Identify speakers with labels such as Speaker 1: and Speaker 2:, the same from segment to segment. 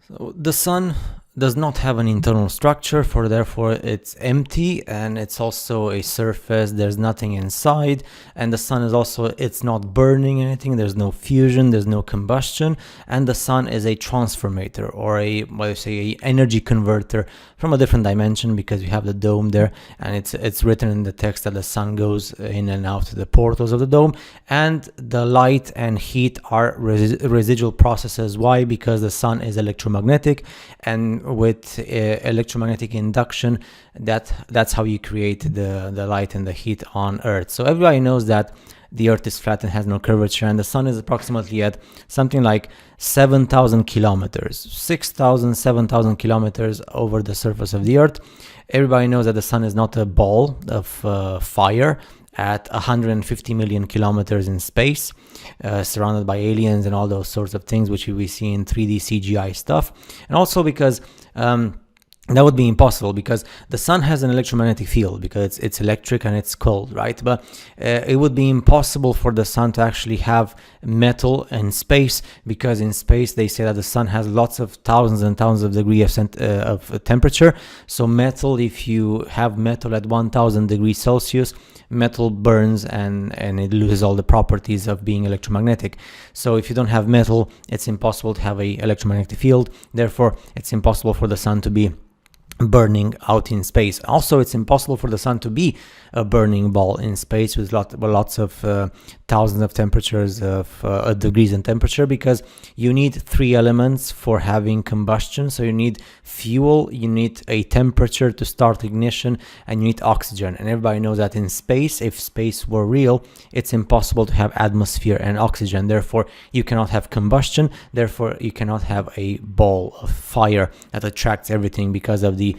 Speaker 1: So the sun does not have an internal structure, for therefore it's empty, and it's also a surface. There's nothing inside, and the sun is also, it's not burning anything. There's no fusion, there's no combustion, and the sun is a transformator, or a, what do you say, a energy converter from a different dimension, because you have the dome there, and it's written in the text that the sun goes in and out the portals of the dome, and the light and heat are residual processes. Why? Because the sun is electromagnetic, and with electromagnetic induction, that's how you create the light and the heat on Earth. So everybody knows that the Earth is flat and has no curvature, and the sun is approximately at something like 7,000 kilometers, 6,000, 7,000 kilometers over the surface of the Earth. Everybody knows that the sun is not a ball of fire at 150 million kilometers in space, surrounded by aliens and all those sorts of things, which we see in 3D CGI stuff. And also because that would be impossible, because the sun has an electromagnetic field, because it's electric and it's cold, right? But it would be impossible for the sun to actually have metal in space, because in space they say that the sun has lots of thousands and thousands of degrees of temperature. So metal, if you have metal at 1000 degrees Celsius, metal burns and it loses all the properties of being electromagnetic. So if you don't have metal, it's impossible to have a electromagnetic field. Therefore, it's impossible for the sun to be burning out in space. Also, it's impossible for the sun to be a burning ball in space with lots of thousands of temperatures of degrees in temperature, because you need three elements for having combustion. So you need fuel, you need a temperature to start ignition, and you need oxygen. And everybody knows that in space, if space were real, it's impossible to have atmosphere and oxygen. Therefore, you cannot have combustion. Therefore, you cannot have a ball of fire that attracts everything, because of the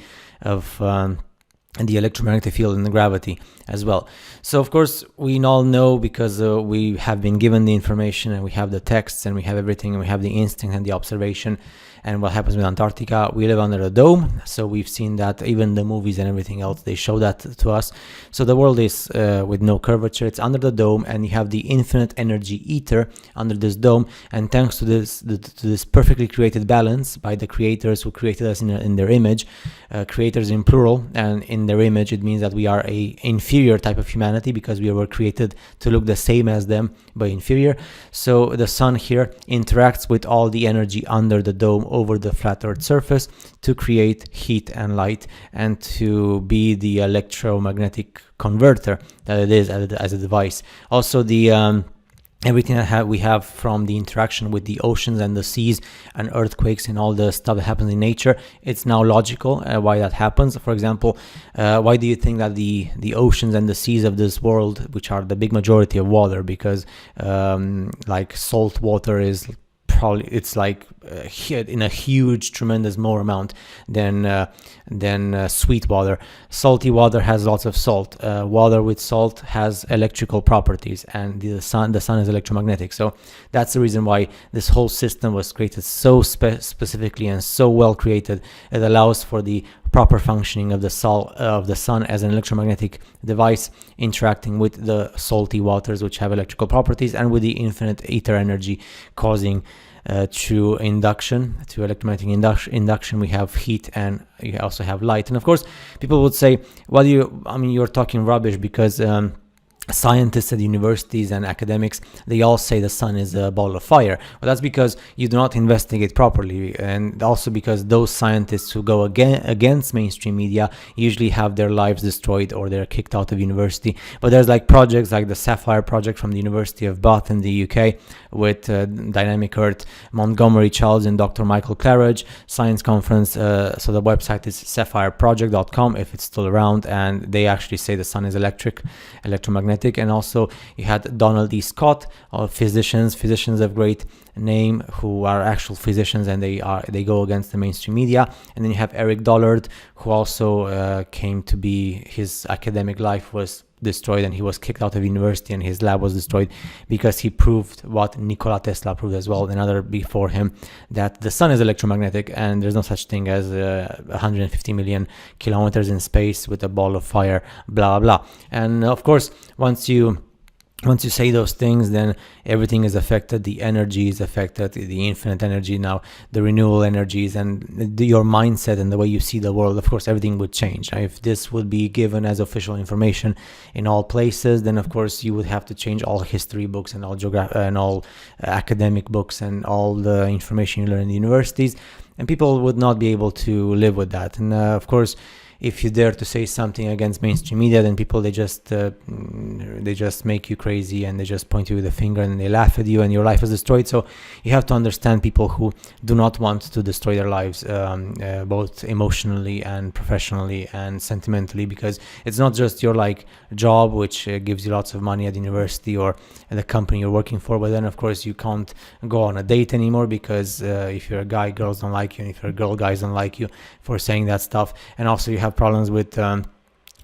Speaker 1: electromagnetic field and the gravity as well. So of course we all know, because we have been given the information, and we have the texts, and we have everything, and we have the instinct and the observation. And what happens with Antarctica, we live under a dome, so we've seen that. Even the movies and everything else, they show that to us. So the world is with no curvature, it's under the dome, and you have the infinite energy ether under this dome. And thanks to this perfectly created balance by the creators who created us in their image, creators in plural, and in their image, it means that we are a inferior type of humanity, because we were created to look the same as them, but inferior. So the sun here interacts with all the energy under the dome over the flat Earth surface to create heat and light, and to be the electromagnetic converter that it is as a device. Also, the everything that we have from the interaction with the oceans and the seas and earthquakes and all the stuff that happens in nature, it's now logical why that happens. For example, why do you think that the oceans and the seas of this world, which are the big majority of water, because like salt water is probably, it's like in a huge, tremendous more amount than sweet water. Salty water has lots of salt. Water with salt has electrical properties, and the sun is electromagnetic. So that's the reason why this whole system was created so specifically and so well created. It allows for the proper functioning of the sun as an electromagnetic device, interacting with the salty waters, which have electrical properties, and with the infinite ether energy, causing through induction, to electromagnetic induction, we have heat, and you also have light. And of course, people would say, well, you're talking rubbish, because scientists at universities and academics, they all say the sun is a ball of fire. Well, that's because you do not investigate properly, and also because those scientists who go against mainstream media usually have their lives destroyed, or they're kicked out of university. But there's like projects like the Sapphire project from the University of Bath in the UK, with Dynamic Earth, Montgomery Charles, and Dr. Michael Claridge science conference. So the website is sapphireproject.com, if it's still around, and they actually say the sun is electromagnetic. And also you had Donald E. Scott, physicians of great name, who are actual physicians, and they go against the mainstream media. And then you have Eric Dollard, who also came to be, his academic life was destroyed, and he was kicked out of university, and his lab was destroyed, because he proved what Nikola Tesla proved as well, another before him, that the sun is electromagnetic, and there's no such thing as 150 million kilometers in space with a ball of fire, blah blah blah. And of course, once you once you say those things, then everything is affected. The energy is affected, the infinite energy now, the renewable energies, and your mindset and the way you see the world. Of course, everything would change. If this would be given as official information in all places, then of course you would have to change all history books and all academic books and all the information you learn in the universities, and people would not be able to live with that. And of course, if you dare to say something against mainstream media, then people, they just make you crazy, and they just point you with a finger and they laugh at you, and your life is destroyed. So you have to understand people who do not want to destroy their lives, both emotionally and professionally and sentimentally, because it's not just your job, which gives you lots of money at university or at the company you're working for, but then of course you can't go on a date anymore, because if you're a guy, girls don't like you, and if you're a girl, guys don't like you for saying that stuff. And also you have problems with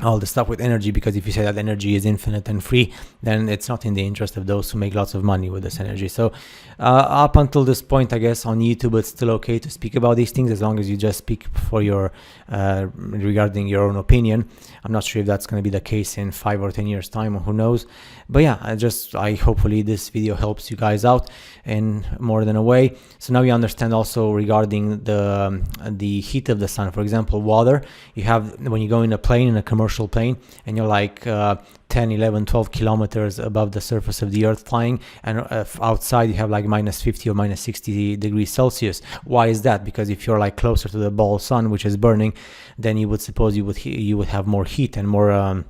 Speaker 1: all the stuff with energy, because if you say that energy is infinite and free, then it's not in the interest of those who make lots of money with this energy. So up until this point, I guess on YouTube it's still okay to speak about these things, as long as you just speak for your regarding your own opinion. I'm not sure if that's going to be the case in 5 or 10 years time, or who knows. But yeah, I hopefully this video helps you guys out in more than a way. So now you understand also regarding the heat of the sun. For example, water, you have, when you go in a plane, in a commercial plane, and you're 10, 11, 12 kilometers above the surface of the earth flying, and outside you have minus 50 or minus 60 degrees Celsius. Why is that? Because if you're closer to the ball sun, which is burning, then you would suppose you would have more heat and more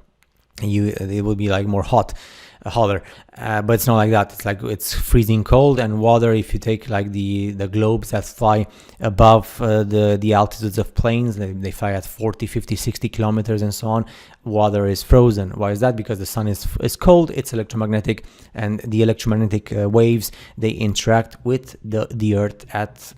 Speaker 1: it would be more hotter, but it's not like that. It's freezing cold. And water, if you take the globes that fly above the altitudes of planes, they fly at 40, 50, 60 kilometers and so on, water is frozen. Why is that? Because the sun is cold, it's electromagnetic, and the electromagnetic waves, they interact with the earth at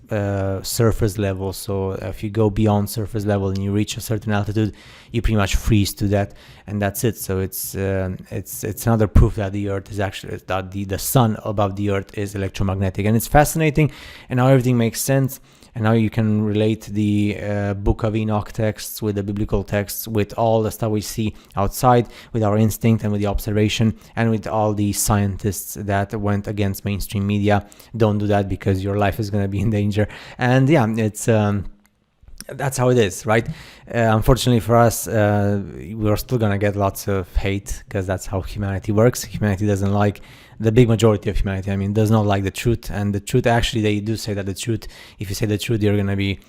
Speaker 1: surface level. So if you go beyond surface level and you reach a certain altitude, you pretty much freeze to that, and that's it. So it's another proof that the earth is actually, that the sun above the earth is electromagnetic. And it's fascinating, and now everything makes sense. And now you can relate the Book of Enoch texts with the biblical texts, with all the stuff we see outside, with our instinct and with the observation, and with all the scientists that went against mainstream media. Don't do that, because your life is going to be in danger. And yeah, it's that's how it is, right? Unfortunately for us, we're still gonna get lots of hate, because that's how humanity works. Humanity doesn't like, the big majority of humanity, does not like the truth. And the truth, actually, they do say that the truth, if you say the truth, you're gonna be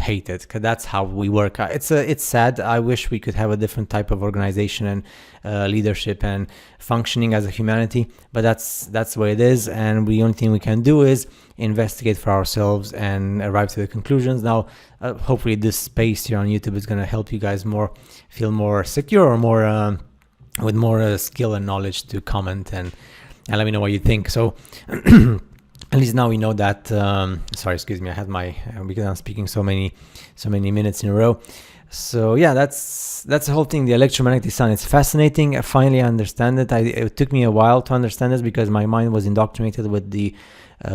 Speaker 1: hated, because that's how we work. It's sad. I wish we could have a different type of organization and leadership and functioning as a humanity, but that's the way it is. And the only thing we can do is investigate for ourselves and arrive to the conclusions. Now hopefully this space here on YouTube is going to help you guys feel more secure, or more with more skill and knowledge to comment and let me know what you think. So at least now we know that sorry, excuse me, I had because I'm speaking so many minutes in a row. So yeah, that's the whole thing, the electromagnetic sun. It's fascinating. Finally I understand it. It took me a while to understand this, because my mind was indoctrinated with the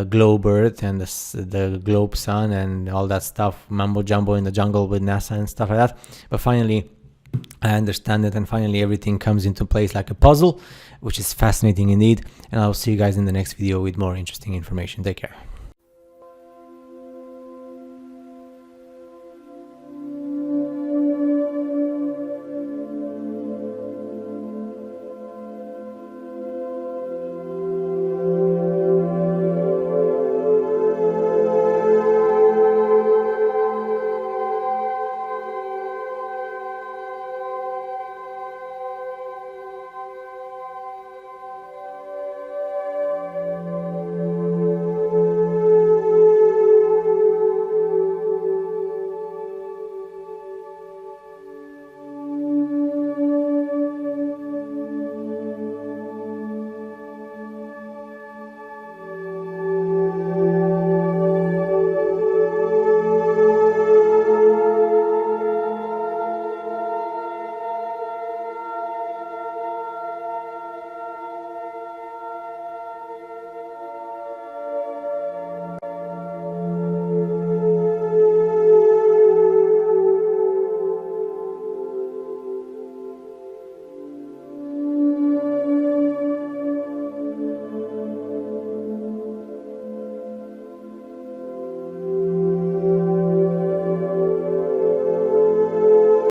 Speaker 1: globe earth and the globe sun and all that stuff, mumbo jumbo in the jungle with NASA and stuff like that. But finally I understand it, and finally everything comes into place like a puzzle, which is fascinating indeed. And I'll see you guys in the next video with more interesting information. Take care.